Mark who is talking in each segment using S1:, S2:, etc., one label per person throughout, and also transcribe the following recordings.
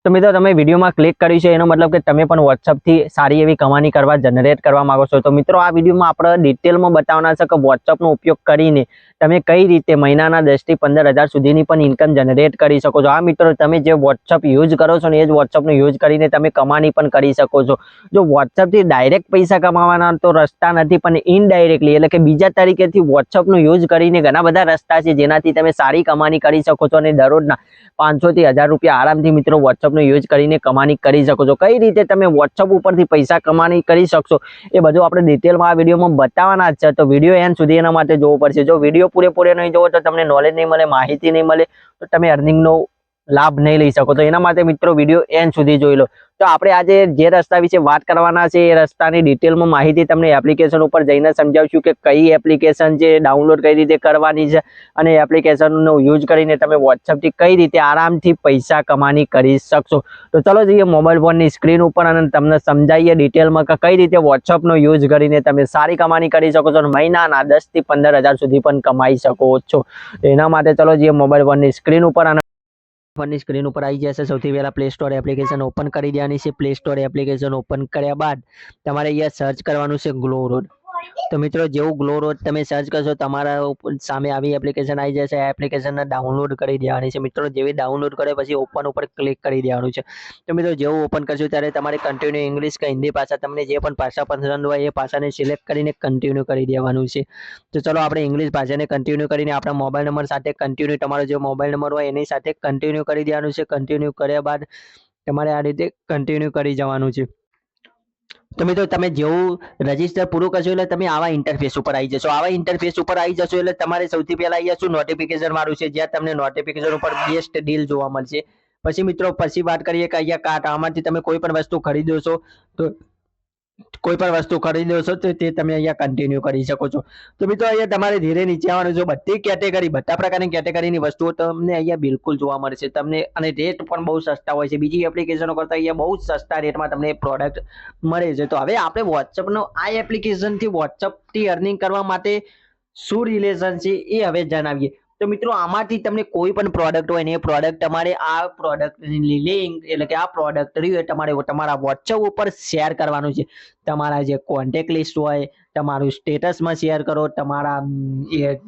S1: तो मित्रों તમે વિડીયોમાં ક્લિક કર્યું છે એનો મતલબ કે તમે પણ WhatsApp થી સારી એવી કમાણી કરવા જનરેટ કરવા માંગો છો। તો મિત્રો આ વિડીયોમાં આપણે ડિટેલમાં બતાવવાના છે કે WhatsApp નો ઉપયોગ કરીને તમે કઈ રીતે મહિનાના 10 થી 15000 સુધીની પણ ઇન્કમ જનરેટ કરી શકો છો। આ મિત્રો તમે જે WhatsApp યુઝ કરો છો ને એ જ WhatsApp નો યુઝ કરીને તમે કમાણી પણ કરી શકો છો। જો WhatsApp થી ડાયરેક્ટ પૈસા કમાવાના તો રસ્તા નથી, પણ ઇનડાયરેક્ટલી એટલે કે બીજા તરીકેથી WhatsApp નો યુઝ કરીને ઘણા બધા રસ્તા છે જેનાથી તમે સારી કમાણી કરી શકો છો અને દરરોજના 500 થી 1000 રૂપિયા આરામથી મિત્રો WhatsApp નો યુઝ કરીને કમાણી કરી શકો છો। કઈ રીતે તમે WhatsApp ઉપરથી પૈસા કમાણી કરી શકશો એ બધું આપણે ડિટેલમાં આ વિડીયોમાં બતાવવાના જ છે। તો વિડીયો એન્ડ સુધી એના માટે જોવો પડશે। જો વિડીયો પૂરેપૂરો નહીં જોવો તો તમને નોલેજ નહીં મળે, માહિતી નહીં મળે, તો તમે અર્નિંગનો લાભ નહીં લઈ શકો। તો એના માટે મિત્રો વિડીયો એન્ડ સુધી જોઈ લો। તો આપણે આજે જે રસ્તા વિશે વાત કરવાના છે એ રસ્તાની ડિટેલમાં માહિતી તમને એપ્લિકેશન ઉપર જઈને સમજાવશું કે કઈ એપ્લિકેશન છે, ડાઉનલોડ કઈ રીતે કરવાની છે અને એપ્લિકેશનનો યુઝ કરીને તમે WhatsApp થી કઈ રીતે આરામથી પૈસા કમાણી કરી શકશો। તો ચલો જઈએ મોબાઈલ ફોનની સ્ક્રીન ઉપર અને તમને સમજાવીએ ડિટેલમાં કે કઈ રીતે WhatsApp નો યુઝ કરીને તમે સારી કમાણી કરી શકો છો અને મહિનાના 10 થી 15000 સુધી પણ કમાઈ શકો છો। તો એના માટે ચલો જઈએ મોબાઈલ ફોનની સ્ક્રીન ઉપર અને ફોનની સ્ક્રીન ઉપર આવી જશે। સૌથી પહેલા પ્લે સ્ટોર એપ્લિકેશન ઓપન કરી દેવાની છે। પ્લે સ્ટોર એપ્લિકેશન ઓપન કર્યા બાદ તમારે અહીંયા સર્ચ કરવાનું છે ગ્લો રોડ। તો મિત્રો જેવું ગ્લો રોડ તમે સર્ચ કરશો તમારા સામે આવી એપ્લિકેશન આવી જશે। આ એપ્લિકેશનને ડાઉનલોડ કરી દેવાની છે। મિત્રો જેવી ડાઉનલોડ કરે પછી ઓપન ઉપર ક્લિક કરી દેવાનું છે। તો મિત્રો જેવું ઓપન કરશો ત્યારે તમારે કન્ટિન્યુ ઇંગ્લિશ કે હિન્દી ભાષા તમને જે પણ ભાષા પસંદ હોય એ ભાષાને સિલેક્ટ કરીને કન્ટિન્યુ કરી દેવાનું છે। તો ચલો આપણે ઇંગ્લિશ ભાષાને કન્ટિન્યુ કરીને આપણા મોબાઈલ નંબર સાથે કન્ટિન્યુ તમારો જે મોબાઈલ નંબર હોય એની સાથે કન્ટિન્યુ કરી દેવાનું છે। કન્ટિન્યુ કર્યા બાદ તમારે આ રીતે કન્ટિન્યુ કરી જવાનું છે। તો મિત્રો તમે જેવું રજીસ્ટર પૂરું કરશો એટલે તમે આવા ઇન્ટરફેસ ઉપર આવી જશો। આવા ઇન્ટરફેસ ઉપર આવી જશો એટલે તમારે સૌથી પહેલા અહીંયા શું નોટિફિકેશન વાળું છે જ્યાં તમને નોટિફિકેશન ઉપર બેસ્ટ ડીલ જોવા મળશે। પછી મિત્રો પછી વાત કરીએ કે અહીંયા કાર્ટ, આમાંથી તમે કોઈ પણ વસ્તુ ખરીદો છો તો કોઈ પણ વસ્તુ ખરીદો છો તો તે તમે અહીંયા કન્ટિન્યુ કરી શકો છો। તો મિત્રો અહીંયા તમારે ધીરે નીચે આવવાનું છે। બધી કેટેગરી, બધા પ્રકારની કેટેગરીની વસ્તુઓ તમને અહીંયા બિલકુલ જોવા મળશે તમને, અને રેટ પણ બહુ સસ્તા હોય છે। બીજી એપ્લિકેશનો કરતાં અહીંયા બહુ સસ્તા રેટમાં તમને પ્રોડક્ટ મળે છે। તો હવે આપણે WhatsAppનો આ એપ્લિકેશનથી WhatsAppથી અર્નિંગ કરવા માટે શું રિલેશન છે એ હવે જણાવીએ। તો મિત્રો આમાંથી તમને કોઈ પણ પ્રોડક્ટ હોય ને એ પ્રોડક્ટ તમારે આ પ્રોડક્ટની લિંક એટલે કે આ પ્રોડક્ટ રહ્યું તમારે તમારા WhatsApp ઉપર શેર કરવાનું છે। તમારા જે કોન્ટેક્ટ લિસ્ટ હોય તમારું સ્ટેટસમાં શેર કરો, તમારા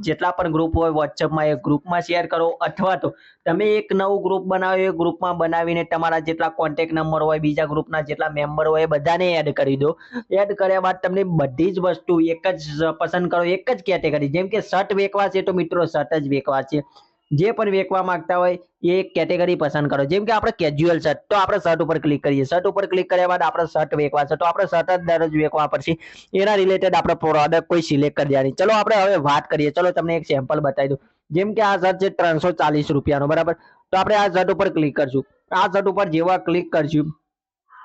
S1: જેટલા પણ ગ્રુપ હોય WhatsAppમાં એ ગ્રુપમાં શેર કરો, અથવા તો તમે એક નવું ગ્રુપ બનાવો, એ ગ્રુપમાં બનાવીને તમારા જેટલા કોન્ટેક્ટ નંબર હોય, બીજા ગ્રુપના જેટલા મેમ્બર હોય એ બધાને એડ કરી દો। એડ કર્યા બાદ તમને બધી જ વસ્તુ એક જ પસંદ કરો, એક જ કેટેગરી, જેમ કે શર્ટ વેચવા છે તો મિત્રો શર્ટ જ વેચવા છે। જે પણ વેચવા માંગતા હોય એ કેટેગરી પસંદ કરો, જેમ કે આપણે કેજ્યુઅલ શર્ટ તો આપણે શર્ટ ઉપર ક્લિક કરીએ। શર્ટ ઉપર ક્લિક કર્યા બાદ આપણે શર્ટ વેચવા છે તો આપણે શર્ટ જ દરરોજ વેચવા પડશે। એના રિલેટેડ આપણે પ્રોડક્ટ કોઈ સિલેક્ટ કરી દેવાની। ચલો આપણે હવે વાત કરીએ। ચલો તમને એક સેમ્પલ બતાવી દઉં। જેમ કે આ શર્ટ છે 340 રૂપિયાનો, બરાબર। તો આપણે આ શર્ટ ઉપર ક્લિક કરશું। આ શર્ટ ઉપર જેવા ક્લિક કરશું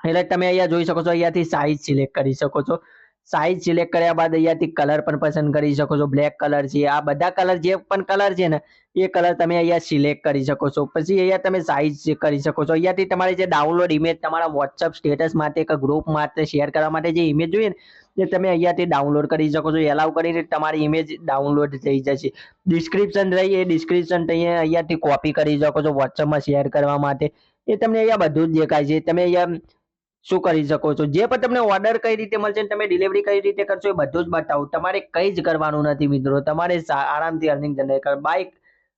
S1: એટલે તમે અહીંયા જોઈ શકો છો, અહીંયાથી સાઇઝ સિલેક્ટ કરી શકો છો। સાઇઝ સિલેક્ટ કર્યા બાદ અહીંયાથી કલર પણ પસંદ કરી શકો છો। બ્લેક કલર છે, આ બધા કલર જે પણ કલર છે ને એ કલર તમે અહીંયા સિલેક્ટ કરી શકો છો। પછી અહીંયા તમે સાઇઝ કરી શકો છો। અહીંયાથી તમારે જે ડાઉનલોડ ઇમેજ તમારા WhatsApp સ્ટેટસ માટે કે ગ્રુપ માટે શેર કરવા માટે જે ઇમેજ જોઈએ ને એ તમે અહીંયાથી ડાઉનલોડ કરી શકો છો। એલાઉ કરીને તમારી ઇમેજ ડાઉનલોડ થઈ જશે। ડિસ્ક્રિપ્શન રહી એ ડિસ્ક્રિપ્શન અહીંયાથી કોપી કરી શકો છો WhatsAppમાં શેર કરવા માટે। એ તમને અહીંયા બધું જ દેખાય છે। તમે અહીંયા શું કરી શકો છો, જે પણ તમને ઓર્ડર કઈ રીતે મળશે, તમે ડિલિવરી કઈ રીતે કરશો એ બધું જ બતાવું। તમારે કંઈ જ કરવાનું નથી મિત્રો, તમારે આરામથી અર્નિંગ જનરેટ કર। બાઇક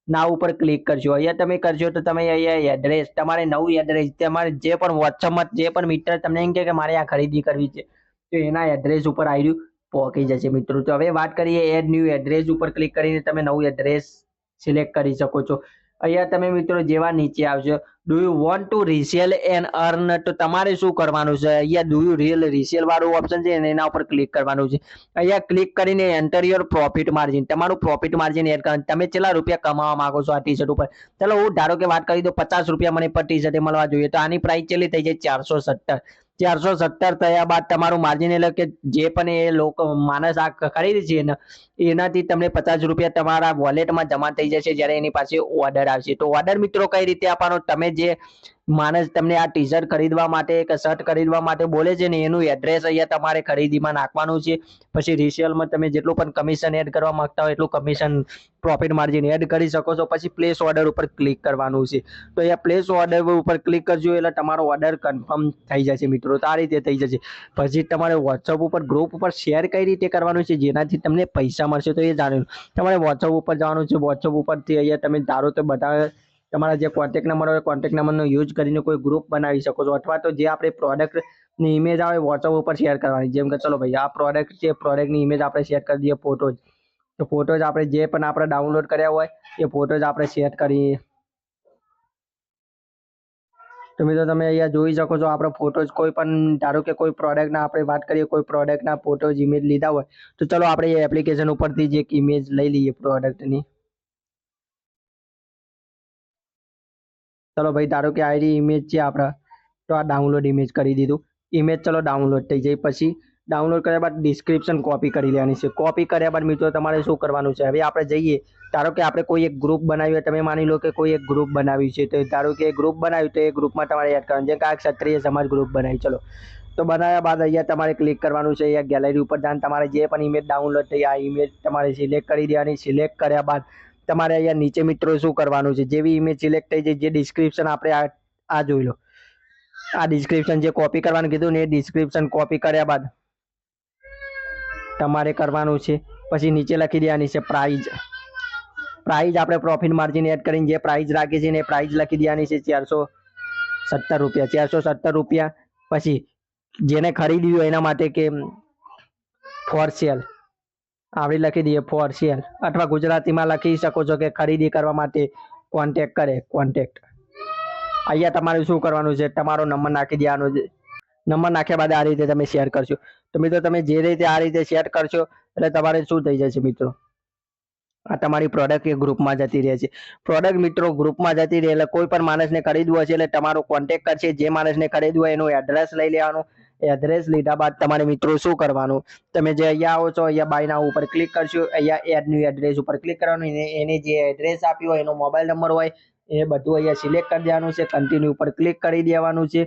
S1: ના ઉપર ક્લિક કરશો, અહીંયા તમે કરશો તો તમે અહીંયા એડ્રેસ, તમારે નવું એડ્રેસ, તમારે જે પણ WhatsAppમાં જે પણ મિત્ર તમને એમ કે મારે આ ખરીદી કરવી છે તો એના એડ્રેસ ઉપર આવ્યું પહોંચી જશે મિત્રો। તો હવે વાત કરીએ એડ ન્યૂ એડ્રેસ ઉપર ક્લિક કરીને તમે નવું એડ્રેસ સિલેક્ટ કરી શકો છો। અહીંયા તમે મિત્રો જેવા નીચે આવશો do you want to resale and earn, તો તમારે શું કરવાનું છે, અહીંયા ડુ યુ રિસેલ વાળું ઓપ્શન છે એના ઉપર ક્લિક કરવાનું છે। અહીંયા ક્લિક કરીને એન્ટર યોર પ્રોફિટ માર્જિન, તમારું પ્રોફિટ માર્જિન એડ કરવાનું, તમે કેટલા રૂપિયા કમાવા માંગો છો આ ટી શર્ટ ઉપર। ચલો હું ધારો કે વાત કરી દો 50 રૂપિયા મને પર ટી શર્ટ મળવા જોઈએ, તો આની પ્રાઇસ કેટલી થઈ જાય 470। 470 થયા બાદ તમારું માર્જિન એટલે કે જે પણ એ લોકો માણસ આ ખરીદે છે ને એનાથી તમને 50 રૂપિયા તમારા વોલેટમાં જમા થઈ જશે જ્યારે એની પાસે ઓર્ડર આવશે। તો ઓર્ડર મિત્રો કઈ રીતે આપવાનો, તમે જે માણસ તમને આ ટી શર્ટ ખરીદવા માટે કે શર્ટ ખરીદવા માટે બોલે છે ને એનું એડ્રેસ અહીંયા તમારે ખરીદીમાં નાખવાનું છે. પછી રિસેલમાં તમે જેટલું પણ કમિશન એડ કરવા માંગતા હોય એટલું કમિશન પ્રોફિટ માર્જિન એડ કરી શકો છો. પછી પ્લેસ ઓર્ડર ઉપર ક્લિક કરવાનું છે. તો અહીંયા પ્લેસ ઓર્ડર ઉપર ક્લિક કરજો એટલે તમારો ઓર્ડર કન્ફર્મ થઈ જશે મિત્રો. તો આ રીતે થઈ જશે. પછી તમારે વોટ્સઅપ ઉપર ગ્રુપ ઉપર શેર કઈ રીતે કરવાનું છે જેનાથી તમને પૈસા મળશે તો એ જાણ્યું. તમારે વોટ્સઅપ ઉપર જવાનું છે. વોટ્સઅપ ઉપરથી અહીંયા તમે ધારો તો બતાવે તમારા જે કોન્ટેક્ટ નંબર હોય કોન્ટેક્ટ નંબરનો યુઝ કરીને કોઈ ગ્રુપ બનાવી શકો છો, અથવા તો જે આપણે પ્રોડક્ટની ઇમેજ આવે વોટ્સઅપ ઉપર શેર કરવાની. જેમ કે ચલો ભાઈ આ પ્રોડક્ટ છે, પ્રોડક્ટની ઇમેજ આપણે શેર કરી દઈએ ફોટોજ. તો ફોટોજ આપણે જે પણ આપણે ડાઉનલોડ કર્યા હોય એ ફોટોજ આપણે શેર કરીએ. તો મિત્રો તમે અહીંયા જોઈ શકો છો આપણે ફોટોજ કોઈ પણ ધારો કે કોઈ પ્રોડક્ટના આપણે વાત કરીએ, કોઈ પ્રોડક્ટના ફોટોજ ઇમેજ લીધા હોય તો ચલો આપણે એ એપ્લિકેશન ઉપરથી જ એક ઇમેજ લઈ લઈએ પ્રોડક્ટની. ચલો ભાઈ ધારો કે આ ઇમેજ છે આપણા, તો આ ડાઉનલોડ ઇમેજ કરી દીધું. ઇમેજ ચલો ડાઉનલોડ થઈ જાય. પછી ડાઉનલોડ કર્યા બાદ ડિસ્ક્રિપ્શન કોપી કરી લેવાની છે. કોપી કર્યા બાદ મિત્રો તમારે શું કરવાનું છે, હવે આપણે જઈએ. ધારો કે આપણે કોઈ એક ગ્રુપ બનાવ્યું, તમે માની લો કે કોઈ એક ગ્રુપ બનાવ્યું છે, તો ધારો કે ગ્રુપ બનાવ્યું તો એ ગ્રુપમાં તમારે એડ કરવાનું. જેમ કે આ ક્ષત્રિય સમાજ ગ્રુપ બનાવી. ચલો તો બનાવ્યા બાદ અહીંયા તમારે ક્લિક કરવાનું છે. અહીંયા ગેલેરી ઉપર જાણ તમારે જે પણ ઇમેજ ડાઉનલોડ થઈ આ ઇમેજ તમારે સિલેક્ટ કરી દેવાની. સિલેક્ટ કર્યા બાદ તમારે અહીંયા નીચે મિત્રો શું કરવાનું છે, જેવી ઇમેજ સિલેક્ટ થઈ જાય જે ડિસ્ક્રિપ્શન આપણે આ જોઈ લો, આ ડિસ્ક્રિપ્શન જે કોપી કરવાનું કીધું ને એ ડિસ્ક્રિપ્શન કોપી કર્યા બાદ તમારે કરવાનું છે. પછી નીચે લખી દેવાની છે પ્રાઇઝ. પ્રાઇઝ આપણે પ્રોફિટ માર્જિન એડ કરીને જે પ્રાઇઝ રાખી છે ને એ પ્રાઇઝ લખી દેવાની છે 470 રૂપિયા. 470 રૂપિયા. પછી જેને ખરીદ્યું એના માટે કે ફોર સેલ આપણે લખી દઈએ ફોર સેલ, અથવા ગુજરાતીમાં લખી શકો છો કે ખરીદી કરવા માટે કોન્ટેક્ટ કરે, કોન્ટેક્ટ. અહીંયા તમારે શું કરવાનું છે, તમારો નંબર નાખી દેવાનો છે. નંબર નાખ્યા બાદ આ રીતે તમે શેર કરશો. તો મિત્રો તમે જે રીતે આ રીતે શેર કરશો એટલે તમારે શું થઈ જશે મિત્રો, આ તમારી પ્રોડક્ટ એ ગ્રુપમાં જતી રહે છે. પ્રોડક્ટ મિત્રો ગ્રુપમાં જતી રહે એટલે કોઈ પણ માણસને ખરીદવું હશે એટલે તમારો કોન્ટેક્ટ કરશે. જે માણસને ખરીદવું હોય એનું એડ્રેસ લઈ લેવાનું. એડ્રેસ લીધા બાદ તમારે મિત્રો શું કરવાનું, તમે જે અહીંયા આવો છો અહીંયા બાય નાઉ ઉપર ક્લિક કરશો. અહીંયા એડ ન્યૂ એડ્રેસ ઉપર ક્લિક કરવાનું. એને જે એડ્રેસ આપ્યું હોય એનો મોબાઈલ નંબર હોય એ બધું અહીંયા સિલેક્ટ કરી દેવાનું છે. કન્ટિન્યુ ઉપર ક્લિક કરી દેવાનું છે.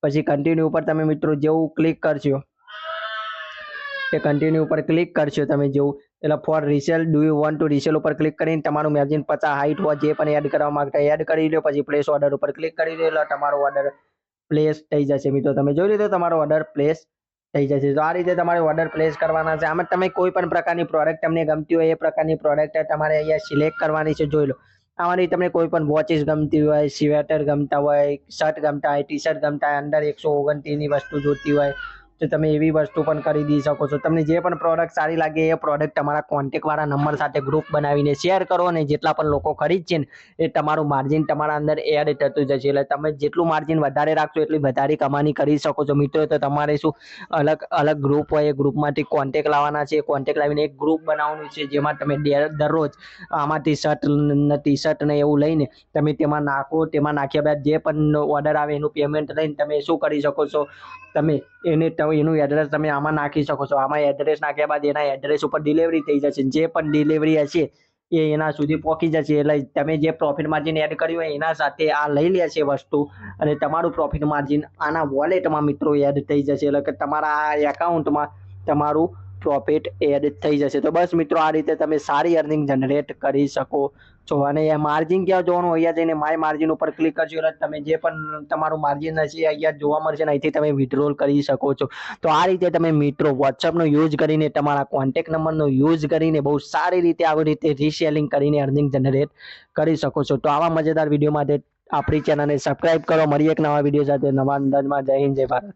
S1: પછી કન્ટિન્યુ ઉપર તમે મિત્રો જેવું ક્લિક કરશો એ કન્ટિન્યુ ઉપર ક્લિક કરશો તમે જેવું એટલે for resell do you want to resell ઉપર ક્લિક કરીને તમારું માર્જિન 50 હાઈટ હોય જે પણ એડ કરવા માંગતા એડ કરી લો. પછી પ્લેસ ઓર્ડર ઉપર ક્લિક કરી દો એટલે તમારો ઓર્ડર પ્લેસ થઈ જશે. મિત્રો તમે જોઈ લીધો તમારો ઓર્ડર પ્લેસ થઈ જશે. તો આ રીતે તમારે ઓર્ડર પ્લેસ કરવાના છે. આમાં તમે કોઈ પણ પ્રકારની પ્રોડક્ટ તમને ગમતી હોય એ પ્રકારની પ્રોડક્ટ તમારે અહીંયા સિલેક્ટ કરવાની છે. જોઈ લો આમાંથી તમને કોઈ પણ વોચીસ ગમતી હોય, સ્વેટર ગમતા હોય, શર્ટ ગમતા હોય, ટી શર્ટ ગમતા હોય, અંડર 129 ની વસ્તુ જોતી હોય તો તમે એવી વસ્તુ પણ ખરીદી શકો છો. તમને જે પણ પ્રોડક્ટ સારી લાગે એ પ્રોડક્ટ તમારા કોન્ટેક્ટ વાળા નંબર સાથે ગ્રુપ બનાવીને શેર કરો અને જેટલા પણ લોકો ખરીદશે ને એ તમારું માર્જિન તમારા અંદર એડ થતું જશે. એટલે તમે જેટલું માર્જિન વધારે રાખશો એટલી વધારે કમાણી કરી શકો છો. મિત્રો તો તમારે શું અલગ અલગ ગ્રુપ હોય એ ગ્રુપમાંથી કોન્ટેક્ટ લાવવાના છે. કોન્ટેક્ટ લાવીને એક ગ્રુપ બનાવવાનું છે જેમાં તમે દરરોજ આમાંથી ટી શર્ટ ને એવું લઈને તમે તેમાં નાખો. તેમાં નાખ્યા બાદ જે પણ ઓર્ડર આવે એનું પેમેન્ટ લઈને તમે શું કરી શકો છો, તમે એનું એડ્રેસ તમે આમાં નાખી શકો છો. આમાં એડ્રેસ નાખ્યા બાદ એના એડ્રેસ ઉપર ડિલિવરી થઈ જશે. જે પણ ડિલિવરી હશે એ એના સુધી પહોંચી જશે. એટલે તમે જે પ્રોફિટ માર્જિન એડ કર્યું હોય એના સાથે આ લઈ લેશે વસ્તુ અને તમારું પ્રોફિટ માર્જિન આના વોલેટમાં મિત્રો એડ થઈ જશે. એટલે કે તમારા આ એકાઉન્ટમાં તમારું પ્રોફિટ એડ થઈ જશે. તો બસ મિત્રો આ રીતે તમે સારી અર્નિંગ જનરેટ કરી શકો છો. અને એ માર્જિન ક્યાં જોવાનું, અહીંયા જઈને માય માર્જિન ઉપર ક્લિક કરશો એટલે તમે જે પણ તમારું માર્જિન હશે અહીંયા જોવા મળશે ને અહીંથી તમે વિથડ્રોલ કરી શકો છો. તો આ રીતે તમે મિત્રો વોટ્સઅપનો યુઝ કરીને તમારા કોન્ટેક્ટ નંબરનો યુઝ કરીને બહુ સારી રીતે આવી રીતે રીસેલિંગ કરીને અર્નિંગ જનરેટ કરી શકો છો. તો આવા મજેદાર વિડીયો માટે આપણી ચેનલને સબસ્ક્રાઇબ કરો. મળીએ એક નવા વિડીયો સાથે નવા અંદાજમાં. જય હિન્દ, જય ભારત.